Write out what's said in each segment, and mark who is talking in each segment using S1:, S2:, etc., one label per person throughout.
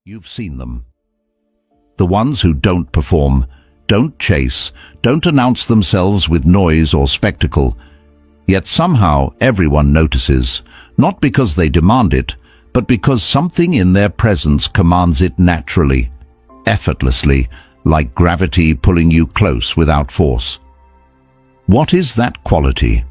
S1: You've seen them. The ones who don't perform, don't chase, don't announce themselves with noise or spectacle. Yet somehow everyone notices, not because they demand it, but because something in their presence commands it naturally, effortlessly, like gravity pulling you close without force. What is that quality?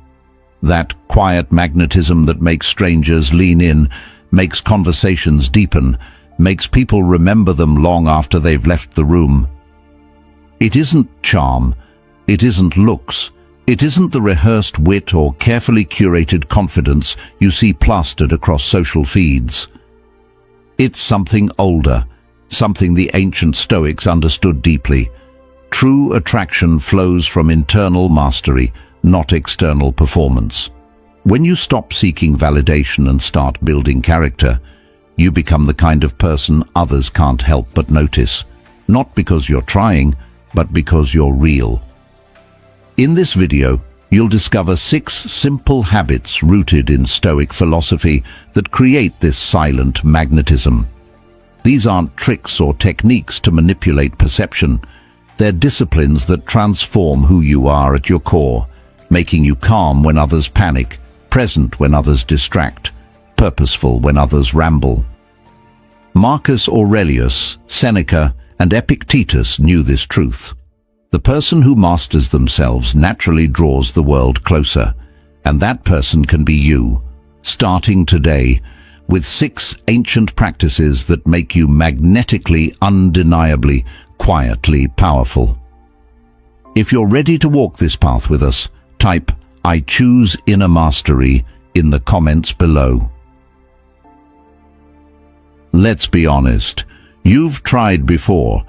S1: That quiet magnetism that makes strangers lean in, makes conversations deepen, makes people remember them long after they've left the room. It isn't charm, it isn't looks, it isn't the rehearsed wit or carefully curated confidence you see plastered across social feeds. It's something older, something the ancient Stoics understood deeply. True attraction flows from internal mastery, not external performance. When you stop seeking validation and start building character, you become the kind of person others can't help but notice, not because you're trying, but because you're real. In this video, you'll discover 6 simple habits rooted in Stoic philosophy that create this silent magnetism. These aren't tricks or techniques to manipulate perception. They're disciplines that transform who you are at your core, making you calm when others panic, present when others distract, purposeful when others ramble. Marcus Aurelius, Seneca, and Epictetus knew this truth. The person who masters themselves naturally draws the world closer, and that person can be you, starting today, with 6 ancient practices that make you magnetically, undeniably, quietly powerful. If you're ready to walk this path with us, type "I choose inner mastery" in the comments below. Let's be honest, you've tried before.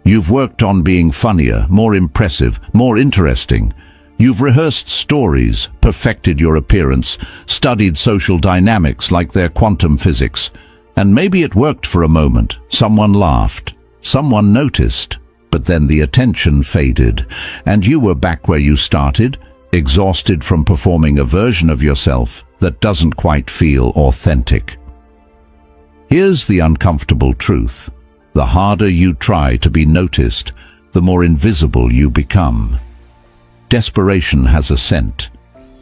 S1: You've worked on being funnier, more impressive, more interesting. You've rehearsed stories, perfected your appearance, studied social dynamics like their quantum physics. And maybe it worked for a moment. Someone laughed, someone noticed, but then the attention faded, and you were back where you started, exhausted from performing a version of yourself that doesn't quite feel authentic. Here's the uncomfortable truth. The harder you try to be noticed, the more invisible you become. Desperation has a scent.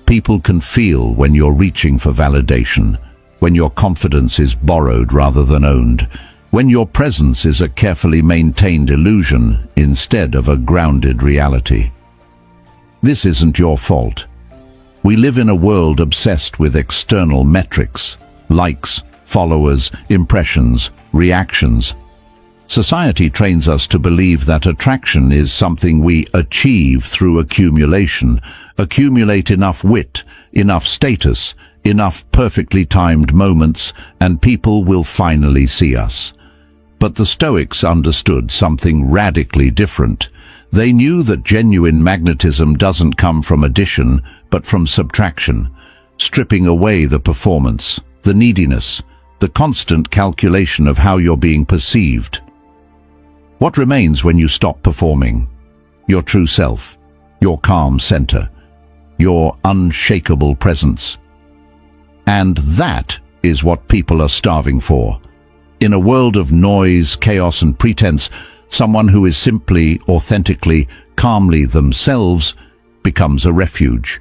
S1: People can feel when you're reaching for validation, when your confidence is borrowed rather than owned, when your presence is a carefully maintained illusion instead of a grounded reality. This isn't your fault. We live in a world obsessed with external metrics, likes, followers, impressions, reactions. Society trains us to believe that attraction is something we achieve through accumulation, accumulate enough wit, enough status, enough perfectly timed moments, and people will finally see us. But the Stoics understood something radically different. They knew that genuine magnetism doesn't come from addition, but from subtraction, stripping away the performance, the neediness, the constant calculation of how you're being perceived. What remains when you stop performing? Your true self, your calm center, your unshakable presence. And that is what people are starving for. In a world of noise, chaos, and pretense, someone who is simply, authentically, calmly themselves becomes a refuge.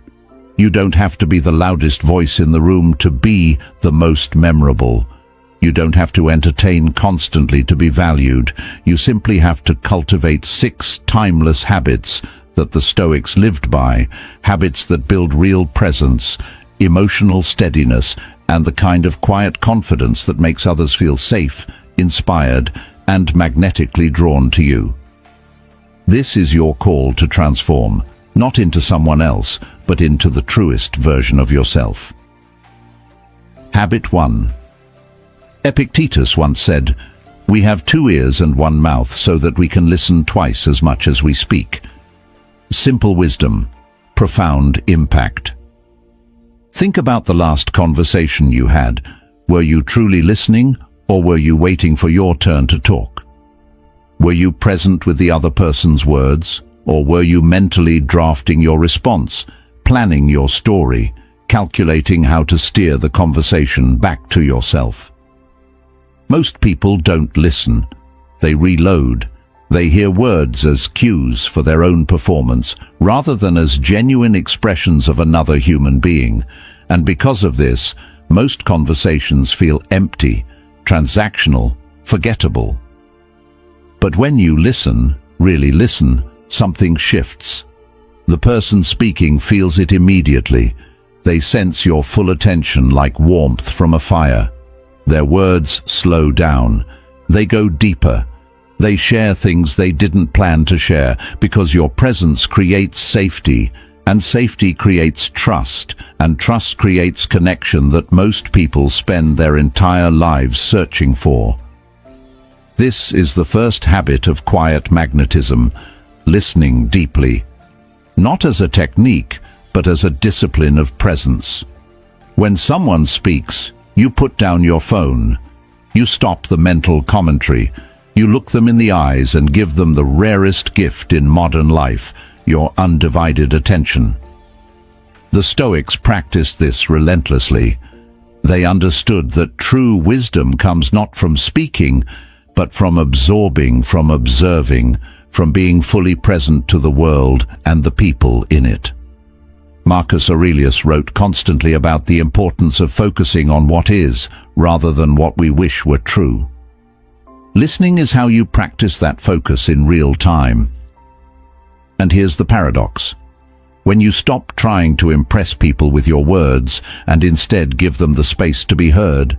S1: You don't have to be the loudest voice in the room to be the most memorable. You don't have to entertain constantly to be valued. You simply have to cultivate 6 timeless habits that the Stoics lived by, habits that build real presence, emotional steadiness, and the kind of quiet confidence that makes others feel safe, inspired, and magnetically drawn to you. This is your call to transform, not into someone else, but into the truest version of yourself. Habit 1. Epictetus once said, "We have 2 ears and 1 mouth so that we can listen twice as much as we speak." Simple wisdom, profound impact. Think about the last conversation you had. Were you truly listening, or were you waiting for your turn to talk? Were you present with the other person's words, or were you mentally drafting your response, planning your story, calculating how to steer the conversation back to yourself? Most people don't listen. They reload. They hear words as cues for their own performance, rather than as genuine expressions of another human being. And because of this, most conversations feel empty, transactional, forgettable. But when you listen, really listen, something shifts. The person speaking feels it immediately. They sense your full attention like warmth from a fire. Their words slow down. They go deeper. They share things they didn't plan to share because your presence creates safety, and safety creates trust, and trust creates connection that most people spend their entire lives searching for. This is the first habit of quiet magnetism, listening deeply. Not as a technique, but as a discipline of presence. When someone speaks, you put down your phone. You stop the mental commentary. You look them in the eyes and give them the rarest gift in modern life, your undivided attention. The Stoics practiced this relentlessly. They understood that true wisdom comes not from speaking, but from absorbing, from observing, from being fully present to the world and the people in it. Marcus Aurelius wrote constantly about the importance of focusing on what is, rather than what we wish were true. Listening is how you practice that focus in real time. And here's the paradox. When you stop trying to impress people with your words and instead give them the space to be heard,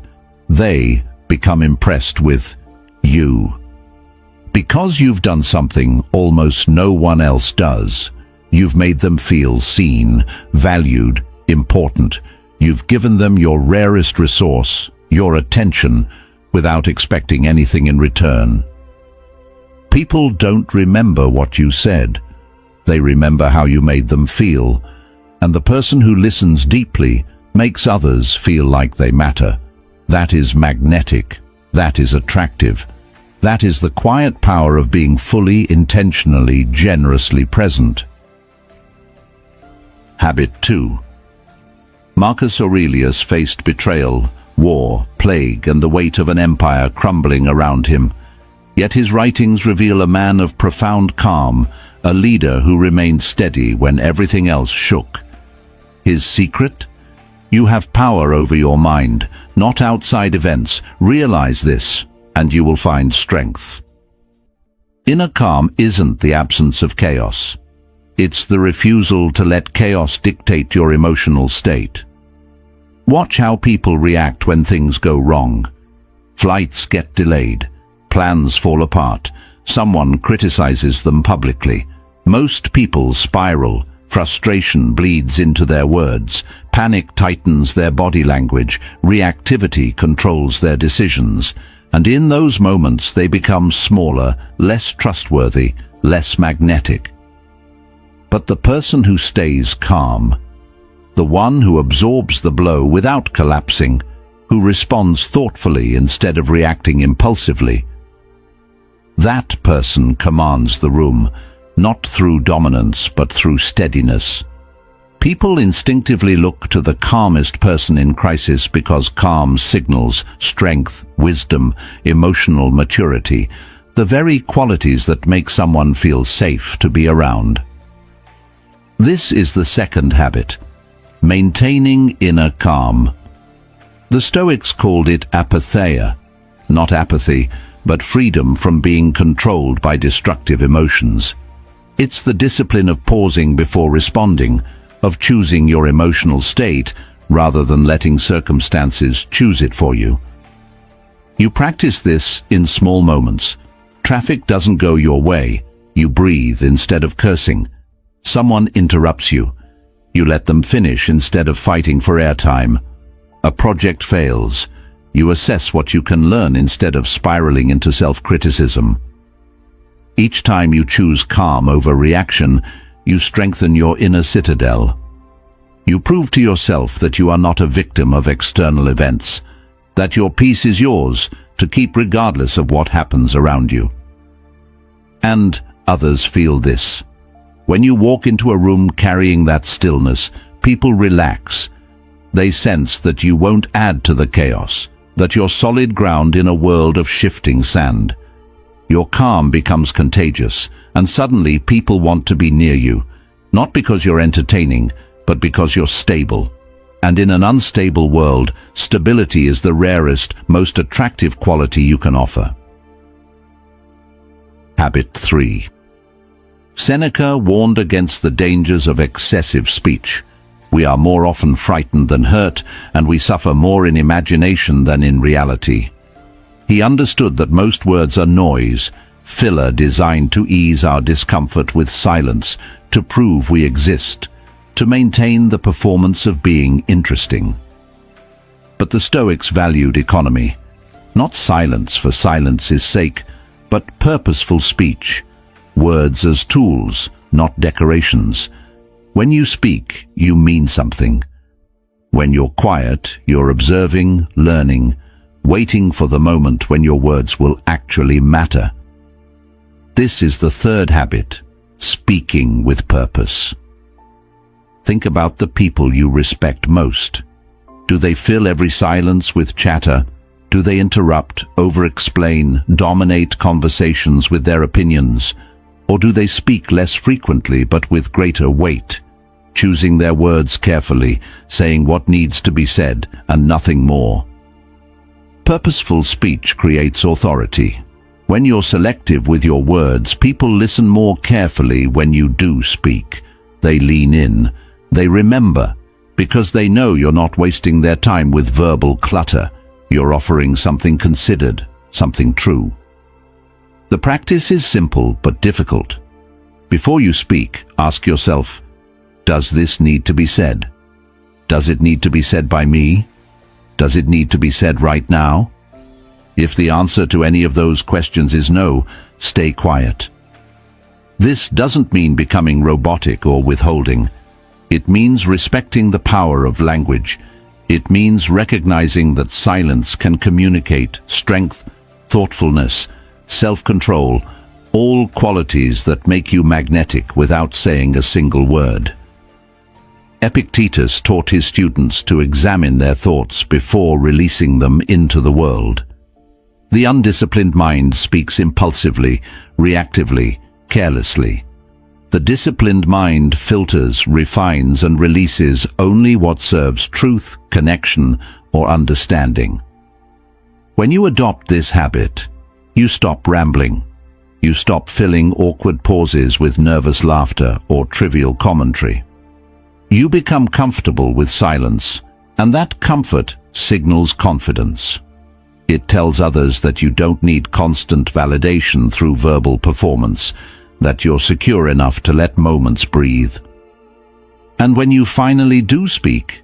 S1: they become impressed with you. Because you've done something almost no one else does, you've made them feel seen, valued, important. You've given them your rarest resource, your attention, without expecting anything in return. People don't remember what you said. They remember how you made them feel, and the person who listens deeply makes others feel like they matter. That is magnetic. That is attractive. That is the quiet power of being fully, intentionally, generously present. Habit 2. Marcus Aurelius faced betrayal, war, plague, and the weight of an empire crumbling around him. Yet his writings reveal a man of profound calm, a leader who remained steady when everything else shook. His secret? You have power over your mind, not outside events. Realize this, and you will find strength. Inner calm isn't the absence of chaos. It's the refusal to let chaos dictate your emotional state. Watch how people react when things go wrong. Flights get delayed. Plans fall apart. Someone criticizes them publicly. Most people spiral. Frustration bleeds into their words. Panic tightens their body language. Reactivity controls their decisions. And in those moments they become smaller, less trustworthy, less magnetic. But the person who stays calm, the one who absorbs the blow without collapsing, who responds thoughtfully instead of reacting impulsively, that person commands the room, not through dominance but through steadiness. People instinctively look to the calmest person in crisis because calm signals strength, wisdom, emotional maturity, the very qualities that make someone feel safe to be around. This is the second habit, maintaining inner calm. The Stoics called it apatheia, not apathy, but freedom from being controlled by destructive emotions. It's the discipline of pausing before responding, of choosing your emotional state rather than letting circumstances choose it for you. You practice this in small moments. Traffic doesn't go your way. You breathe instead of cursing. Someone interrupts you. You let them finish instead of fighting for airtime. A project fails. You assess what you can learn instead of spiraling into self-criticism. Each time you choose calm over reaction, you strengthen your inner citadel. You prove to yourself that you are not a victim of external events, that your peace is yours to keep regardless of what happens around you. And others feel this. When you walk into a room carrying that stillness, people relax. They sense that you won't add to the chaos, that you're solid ground in a world of shifting sand. Your calm becomes contagious, and suddenly people want to be near you, not because you're entertaining, but because you're stable. And in an unstable world, stability is the rarest, most attractive quality you can offer. Habit 3. Seneca warned against the dangers of excessive speech. We are more often frightened than hurt, and we suffer more in imagination than in reality. He understood that most words are noise, filler designed to ease our discomfort with silence, to prove we exist, to maintain the performance of being interesting. But the Stoics valued economy, not silence for silence's sake, but purposeful speech, words as tools, not decorations. When you speak, you mean something. When you're quiet, you're observing, learning, waiting for the moment when your words will actually matter. This is the third habit, speaking with purpose. Think about the people you respect most. Do they fill every silence with chatter? Do they interrupt, over-explain, dominate conversations with their opinions? Or do they speak less frequently but with greater weight, choosing their words carefully, saying what needs to be said and nothing more? Purposeful speech creates authority. When you're selective with your words, people listen more carefully when you do speak. They lean in. They remember, because they know you're not wasting their time with verbal clutter. You're offering something considered, something true. The practice is simple but difficult. Before you speak, ask yourself, does this need to be said? Does it need to be said by me? Does it need to be said right now? If the answer to any of those questions is no, stay quiet. This doesn't mean becoming robotic or withholding. It means respecting the power of language. It means recognizing that silence can communicate strength, thoughtfulness, self-control, all qualities that make you magnetic without saying a single word. Epictetus taught his students to examine their thoughts before releasing them into the world. The undisciplined mind speaks impulsively, reactively, carelessly. The disciplined mind filters, refines, and releases only what serves truth, connection, or understanding. When you adopt this habit, you stop rambling. You stop filling awkward pauses with nervous laughter or trivial commentary. You become comfortable with silence, and that comfort signals confidence. It tells others that you don't need constant validation through verbal performance, that you're secure enough to let moments breathe. And when you finally do speak,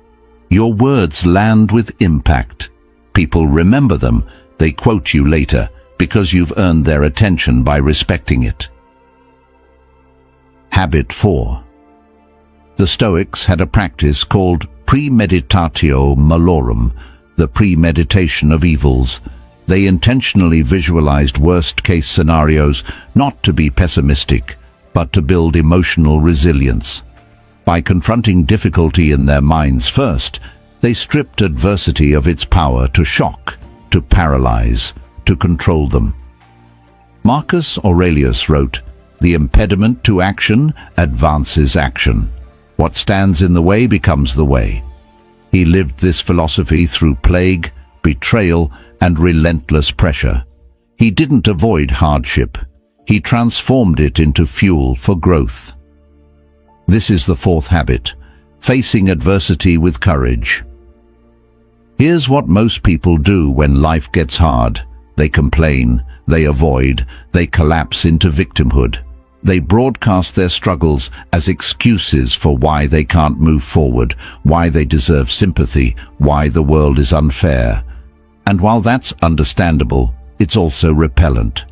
S1: your words land with impact. People remember them, they quote you later, because you've earned their attention by respecting it. Habit 4. The Stoics had a practice called premeditatio malorum, the premeditation of evils. They intentionally visualized worst-case scenarios, not to be pessimistic, but to build emotional resilience. By confronting difficulty in their minds first, they stripped adversity of its power to shock, to paralyze, to control them. Marcus Aurelius wrote, "The impediment to action advances action. What stands in the way becomes the way." He lived this philosophy through plague, betrayal, and relentless pressure. He didn't avoid hardship. He transformed it into fuel for growth. This is the fourth habit, facing adversity with courage. Here's what most people do when life gets hard. They complain, they avoid, they collapse into victimhood. They broadcast their struggles as excuses for why they can't move forward, why they deserve sympathy, why the world is unfair. And while that's understandable, it's also repellent.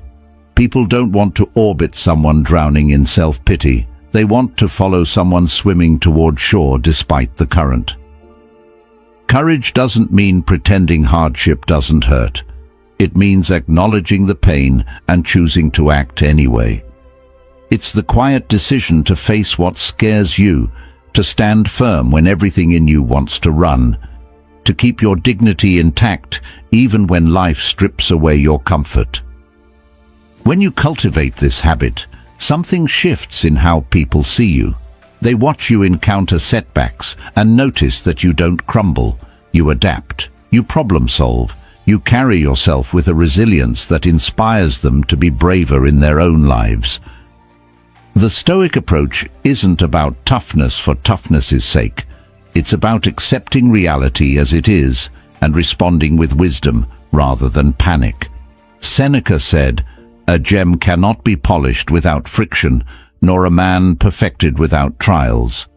S1: People don't want to orbit someone drowning in self-pity. They want to follow someone swimming toward shore despite the current. Courage doesn't mean pretending hardship doesn't hurt. It means acknowledging the pain and choosing to act anyway. It's the quiet decision to face what scares you, to stand firm when everything in you wants to run, to keep your dignity intact even when life strips away your comfort. When you cultivate this habit, something shifts in how people see you. They watch you encounter setbacks and notice that you don't crumble. You adapt, you problem solve, you carry yourself with a resilience that inspires them to be braver in their own lives. The Stoic approach isn't about toughness for toughness's sake. It's about accepting reality as it is and responding with wisdom rather than panic. Seneca said, "A gem cannot be polished without friction, nor a man perfected without trials."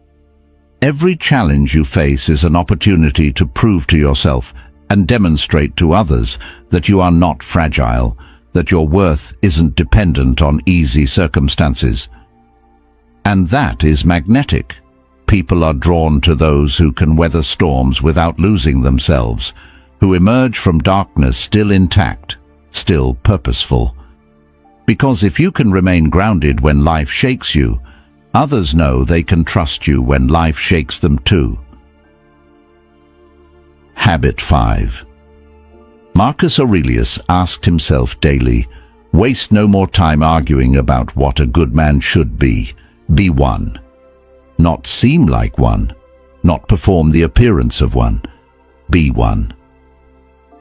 S1: Every challenge you face is an opportunity to prove to yourself and demonstrate to others that you are not fragile, that your worth isn't dependent on easy circumstances. And that is magnetic. People are drawn to those who can weather storms without losing themselves, who emerge from darkness still intact, still purposeful. Because if you can remain grounded when life shakes you, others know they can trust you when life shakes them too. Habit 5. Marcus Aurelius asked himself daily, "Waste no more time arguing about what a good man should be. Be one. Not seem like one. Not perform the appearance of one. Be one."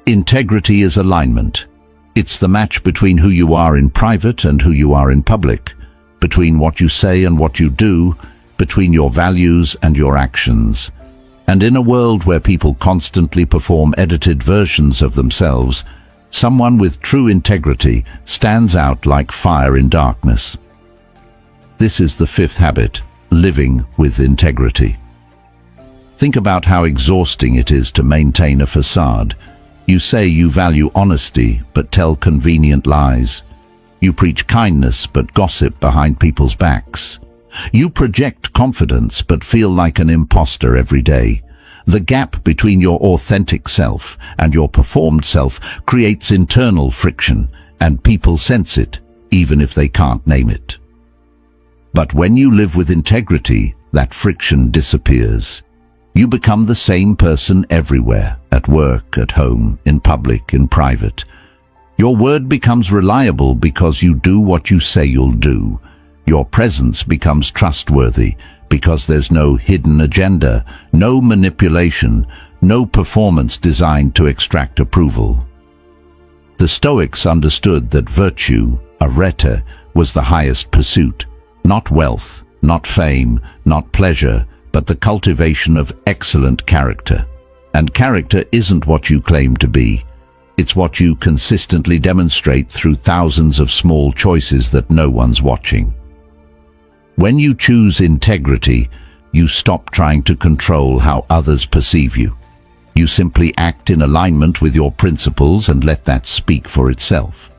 S1: Integrity is alignment. It's the match between who you are in private and who you are in public, between what you say and what you do, between your values and your actions. And in a world where people constantly perform edited versions of themselves, someone with true integrity stands out like fire in darkness. This is the 5th habit, living with integrity. Think about how exhausting it is to maintain a facade. You say you value honesty, but tell convenient lies. You preach kindness, but gossip behind people's backs. You project confidence, but feel like an imposter every day. The gap between your authentic self and your performed self creates internal friction, and people sense it, even if they can't name it. But when you live with integrity, that friction disappears. You become the same person everywhere, at work, at home, in public, in private. Your word becomes reliable because you do what you say you'll do. Your presence becomes trustworthy because there's no hidden agenda, no manipulation, no performance designed to extract approval. The Stoics understood that virtue, arete, was the highest pursuit, not wealth, not fame, not pleasure, but the cultivation of excellent character. And character isn't what you claim to be. It's what you consistently demonstrate through thousands of small choices that no one's watching. When you choose integrity, you stop trying to control how others perceive you. You simply act in alignment with your principles and let that speak for itself.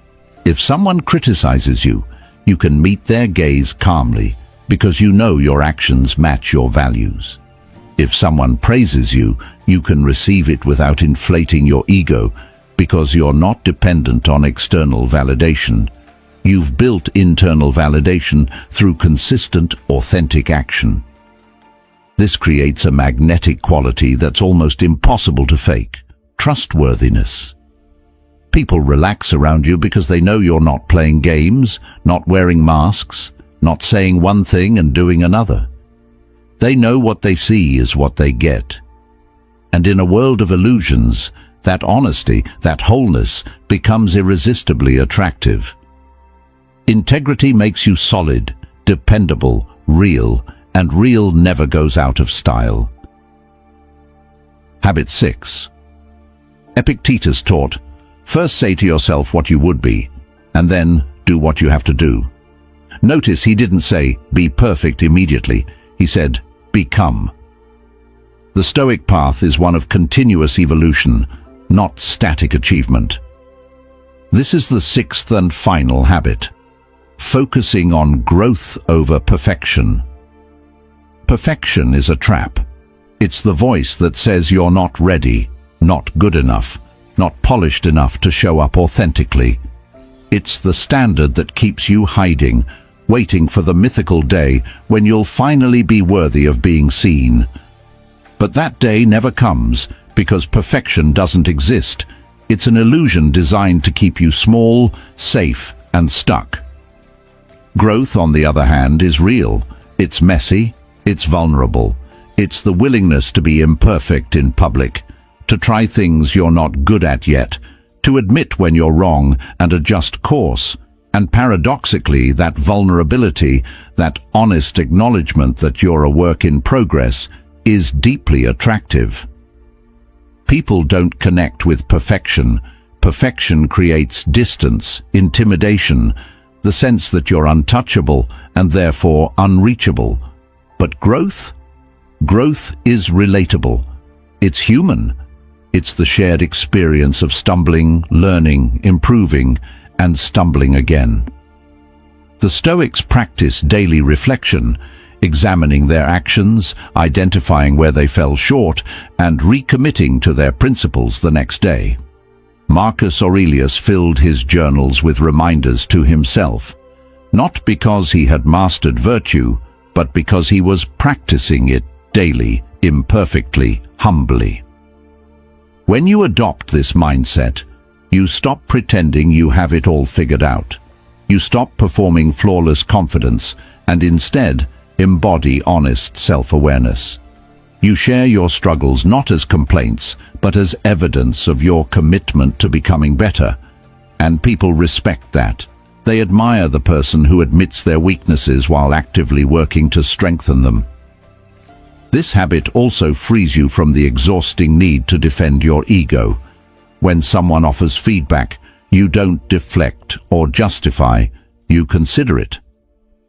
S1: If someone criticizes you, you can meet their gaze calmly because you know your actions match your values. If someone praises you, you can receive it without inflating your ego because you're not dependent on external validation. You've built internal validation through consistent, authentic action. This creates a magnetic quality that's almost impossible to fake: trustworthiness. People relax around you because they know you're not playing games, not wearing masks, not saying one thing and doing another. They know what they see is what they get. And in a world of illusions, that honesty, that wholeness, becomes irresistibly attractive. Integrity makes you solid, dependable, real, and real never goes out of style. Habit 6. Epictetus taught, first say to yourself what you would be, and then do what you have to do. Notice he didn't say, be perfect immediately. He said, become. The Stoic path is one of continuous evolution, not static achievement. This is the 6th and final habit. Focusing on growth over perfection. Perfection is a trap. It's the voice that says you're not ready, not good enough, not polished enough to show up authentically. It's the standard that keeps you hiding, waiting for the mythical day when you'll finally be worthy of being seen. But that day never comes because perfection doesn't exist. It's an illusion designed to keep you small, safe, and stuck. Growth, on the other hand, is real. It's messy, it's vulnerable. It's the willingness to be imperfect in public, to try things you're not good at yet, to admit when you're wrong and adjust course. And paradoxically, that vulnerability, that honest acknowledgement that you're a work in progress, is deeply attractive. People don't connect with perfection. Perfection creates distance, intimidation, the sense that you're untouchable and therefore unreachable. But growth? Growth is relatable. It's human. It's the shared experience of stumbling, learning, improving, and stumbling again. The Stoics practice daily reflection, examining their actions, identifying where they fell short, and recommitting to their principles the next day. Marcus Aurelius filled his journals with reminders to himself, not because he had mastered virtue, but because he was practicing it daily, imperfectly, humbly. When you adopt this mindset, you stop pretending you have it all figured out. You stop performing flawless confidence and instead embody honest self-awareness. You share your struggles not as complaints, but as evidence of your commitment to becoming better. And people respect that. They admire the person who admits their weaknesses while actively working to strengthen them. This habit also frees you from the exhausting need to defend your ego. When someone offers feedback, you don't deflect or justify, you consider it.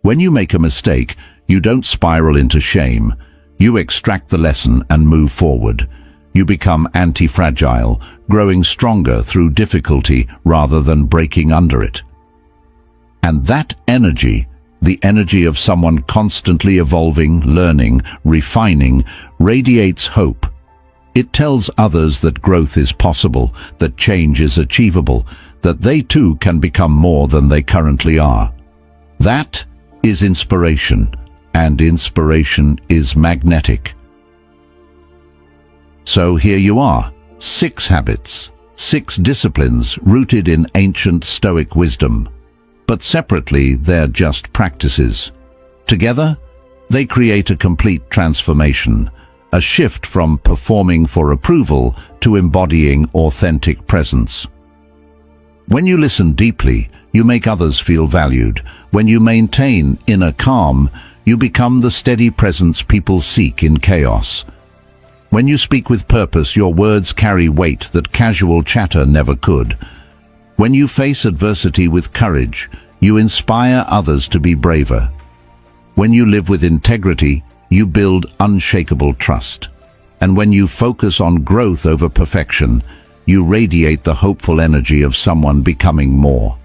S1: When you make a mistake, you don't spiral into shame. You extract the lesson and move forward. You become anti-fragile, growing stronger through difficulty rather than breaking under it. And that energy, the energy of someone constantly evolving, learning, refining, radiates hope. It tells others that growth is possible, that change is achievable, that they too can become more than they currently are. That is inspiration, and inspiration is magnetic. So here you are, 6 habits, 6 disciplines rooted in ancient Stoic wisdom. But separately, they're just practices. Together, they create a complete transformation, a shift from performing for approval to embodying authentic presence. When you listen deeply, you make others feel valued. When you maintain inner calm, you become the steady presence people seek in chaos. When you speak with purpose, your words carry weight that casual chatter never could. When you face adversity with courage, you inspire others to be braver. When you live with integrity, you build unshakable trust. And when you focus on growth over perfection, you radiate the hopeful energy of someone becoming more.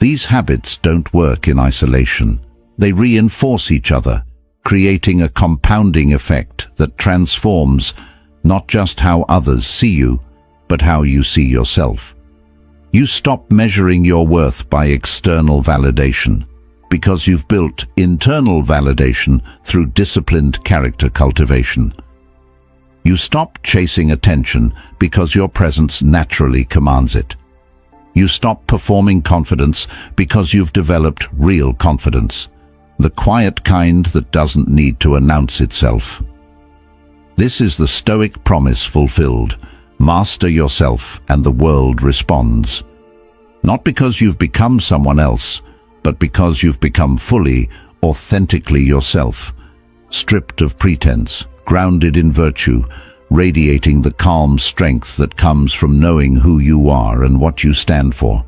S1: These habits don't work in isolation. They reinforce each other, creating a compounding effect that transforms not just how others see you, but how you see yourself. You stop measuring your worth by external validation, because you've built internal validation through disciplined character cultivation. You stop chasing attention because your presence naturally commands it. You stop performing confidence because you've developed real confidence, the quiet kind that doesn't need to announce itself. This is the Stoic promise fulfilled. Master yourself and the world responds. Not because you've become someone else, but because you've become fully, authentically yourself, stripped of pretense, grounded in virtue, radiating the calm strength that comes from knowing who you are and what you stand for.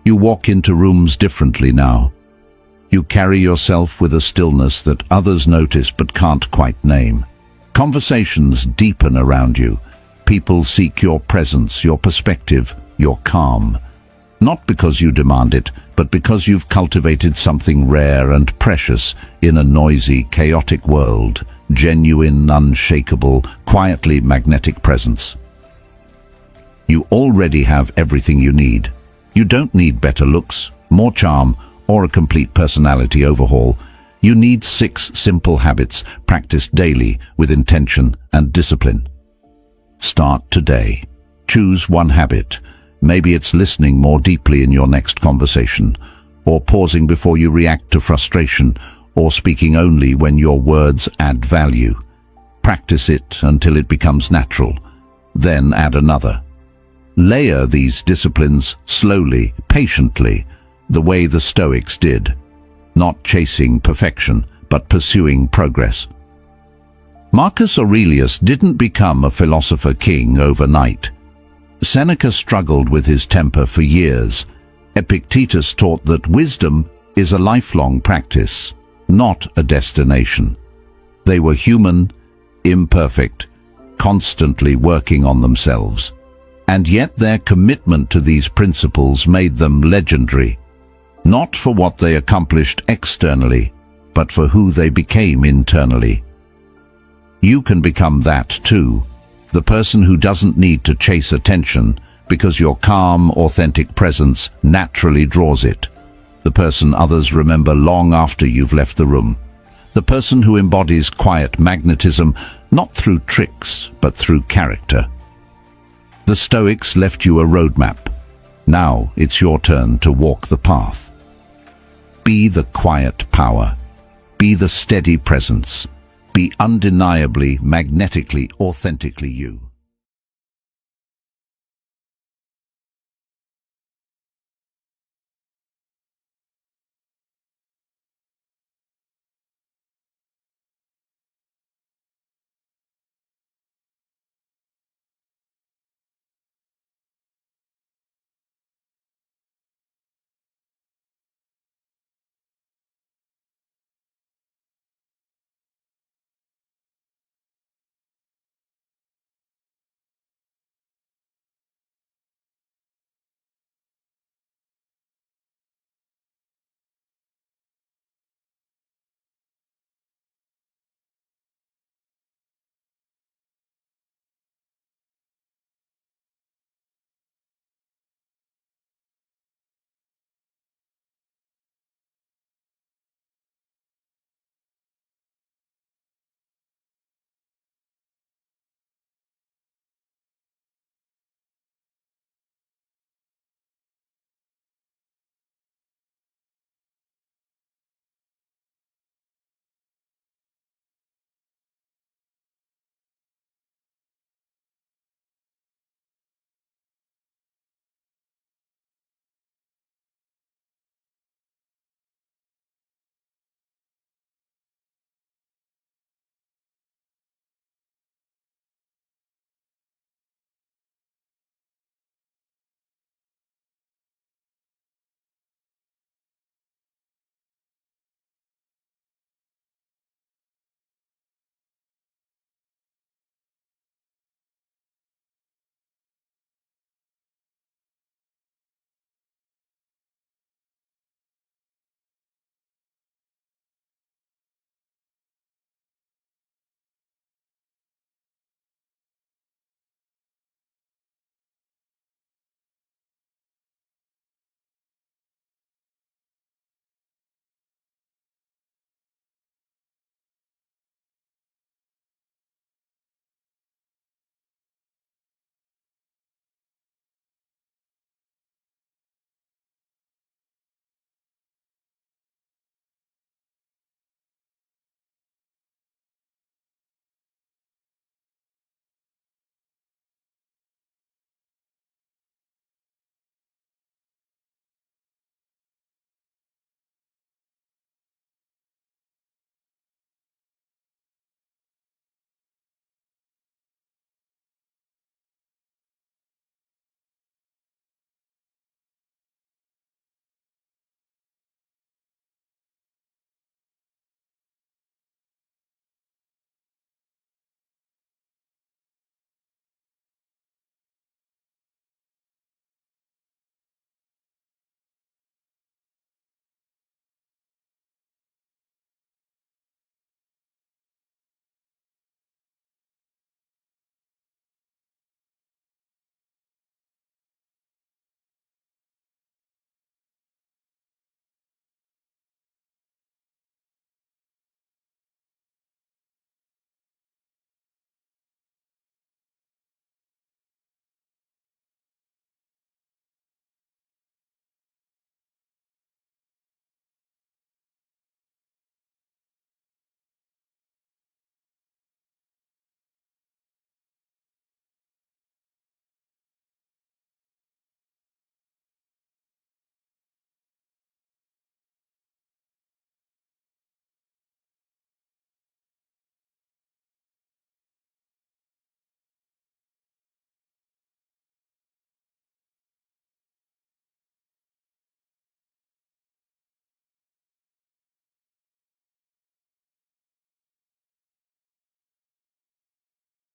S1: You walk into rooms differently now. You carry yourself with a stillness that others notice but can't quite name. Conversations deepen around you. People seek your presence, your perspective, your calm. Not because you demand it, but because you've cultivated something rare and precious in a noisy, chaotic world. Genuine, unshakable, quietly magnetic presence. You already have everything you need. You don't need better looks, more charm, or a complete personality overhaul. You need 6 simple habits practiced daily with intention and discipline. Start today. Choose one habit. Maybe it's listening more deeply in your next conversation, or pausing before you react to frustration, or speaking only when your words add value. Practice it until it becomes natural. Then add another. Layer these disciplines slowly, patiently, the way the Stoics did. Not chasing perfection, but pursuing progress. Marcus Aurelius didn't become a philosopher king overnight. Seneca struggled with his temper for years. Epictetus taught that wisdom is a lifelong practice, not a destination. They were human, imperfect, constantly working on themselves. And yet their commitment to these principles made them legendary, not for what they accomplished externally, but for who they became internally. You can become that too, the person who doesn't need to chase attention because your calm, authentic presence naturally draws it. The person others remember long after you've left the room. The person who embodies quiet magnetism, not through tricks, but through character. The Stoics left you a roadmap. Now it's your turn to walk the path. Be the quiet power. Be the steady presence. Be undeniably, magnetically, authentically you.